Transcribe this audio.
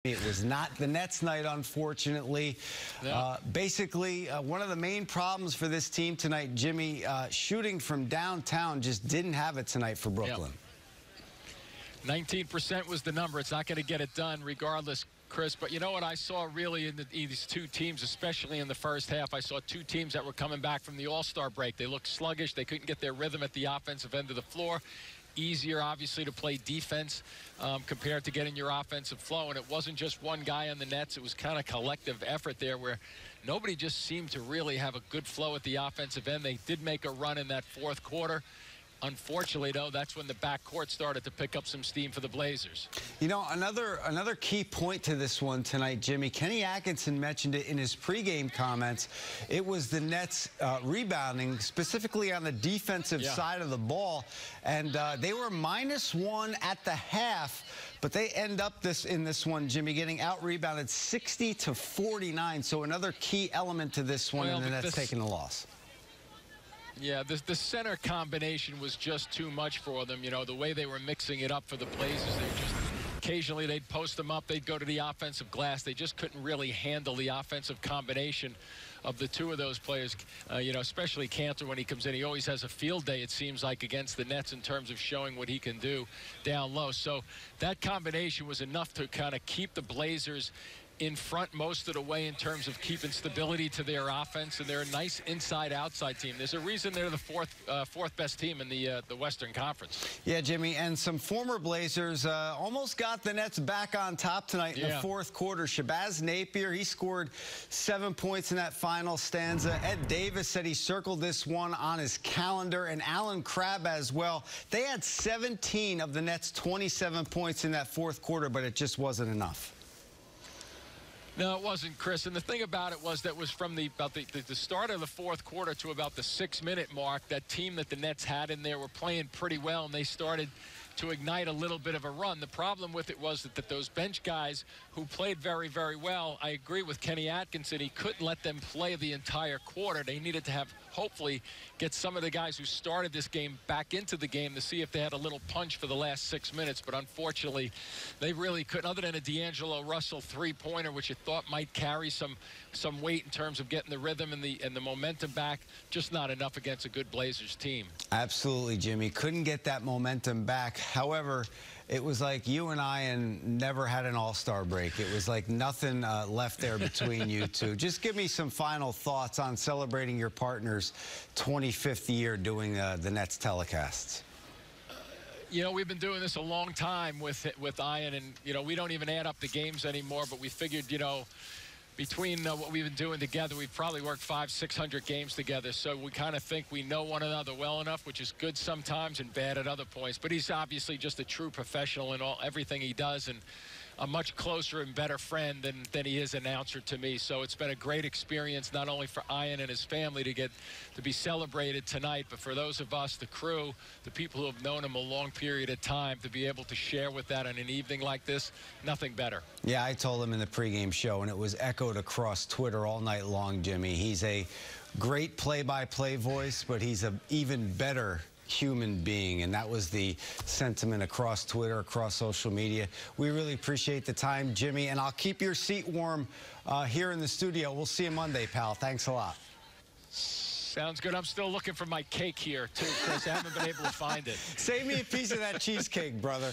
It was not the Nets' night, unfortunately. No. Basically, one of the main problems for this team tonight, Jimmy, shooting from downtown just didn't have it tonight for Brooklyn. 19% was the number. It's not going to get it done regardless, Chris. But you know what I saw really in these two teams, especially in the first half? I saw two teams that were coming back from the All-Star break. They looked sluggish. They couldn't get their rhythm at the offensive end of the floor. Easier, obviously, to play defense compared to getting your offensive flow. And it wasn't just one guy on the Nets. It was kind of collective effort there where nobody just seemed to really have a good flow at the offensive end. They did make a run in that fourth quarter. Unfortunately, though, that's when the backcourt started to pick up some steam for the Blazers. You know, another key point to this one tonight, Jimmy, Kenny Atkinson mentioned it in his pregame comments. It was the Nets rebounding, specifically on the defensive side of the ball. And they were -1 at the half, but they end up in this one, Jimmy, getting out-rebounded 60-49. So another key element to this one, and the Nets taking the loss. Yeah, the center combination was just too much for them. You know, the way they were mixing it up for the Blazers, they just occasionally they'd post them up, they'd go to the offensive glass. They just couldn't really handle the offensive combination of the two of those players. You know, especially Kanter when he comes in. He always has a field day, it seems like, against the Nets in terms of showing what he can do down low. So that combination was enough to kind of keep the Blazers in front most of the way in terms of keeping stability to their offense, and they're a nice inside-outside team. There's a reason they're the fourth best team in the Western Conference. Yeah, Jimmy, and some former Blazers almost got the Nets back on top tonight in the fourth quarter. Shabazz Napier, he scored 7 points in that final stanza. Ed Davis said he circled this one on his calendar, and Alan Crabb as well. They had 17 of the Nets' 27 points in that fourth quarter, but it just wasn't enough. No, it wasn't, Chris. And the thing about it was that was from the start of the fourth quarter to about the 6-minute mark, that team that the Nets had in there were playing pretty well, and they started to ignite a little bit of a run. The problem with it was that those bench guys who played very, very well, I agree with Kenny Atkinson, he couldn't let them play the entire quarter. They needed to hopefully get some of the guys who started this game back into the game to see if they had a little punch for the last 6 minutes. But unfortunately, they really couldn't, other than a D'Angelo Russell three-pointer, which you thought might carry some weight in terms of getting the rhythm and the momentum back. Just not enough against a good Blazers team. Absolutely, Jimmy. Couldn't get that momentum back. However, it was like you and I never had an All-Star break. It was like nothing left there between you two. Just give me some final thoughts on celebrating your partner's 25th year doing the Nets telecasts. You know, we've been doing this a long time with Ian, and, you know, we don't even add up the games anymore, but we figured, you know, between what we've been doing together, we've probably worked 500-600 games together. So we kind of think we know one another well enough, which is good sometimes and bad at other points. But he's obviously just a true professional in everything he does, and a much closer and better friend than he is announcer to me. So it's been a great experience, not only for Ian and his family to be celebrated tonight, but for those of us, the crew, the people who have known him a long period of time, to be able to share with that on an evening like this, nothing better. Yeah, I told him in the pregame show, and it was echoed across Twitter all night long, Jimmy. He's a great play-by-play voice, but he's an even better human being, and that was the sentiment across Twitter, across social media. We really appreciate the time, Jimmy, and I'll keep your seat warm here in the studio. We'll see you Monday, pal. Thanks a lot. Sounds good. I'm still looking for my cake here, too, Chris. I haven't been able to find it. Save me a piece of that cheesecake, brother.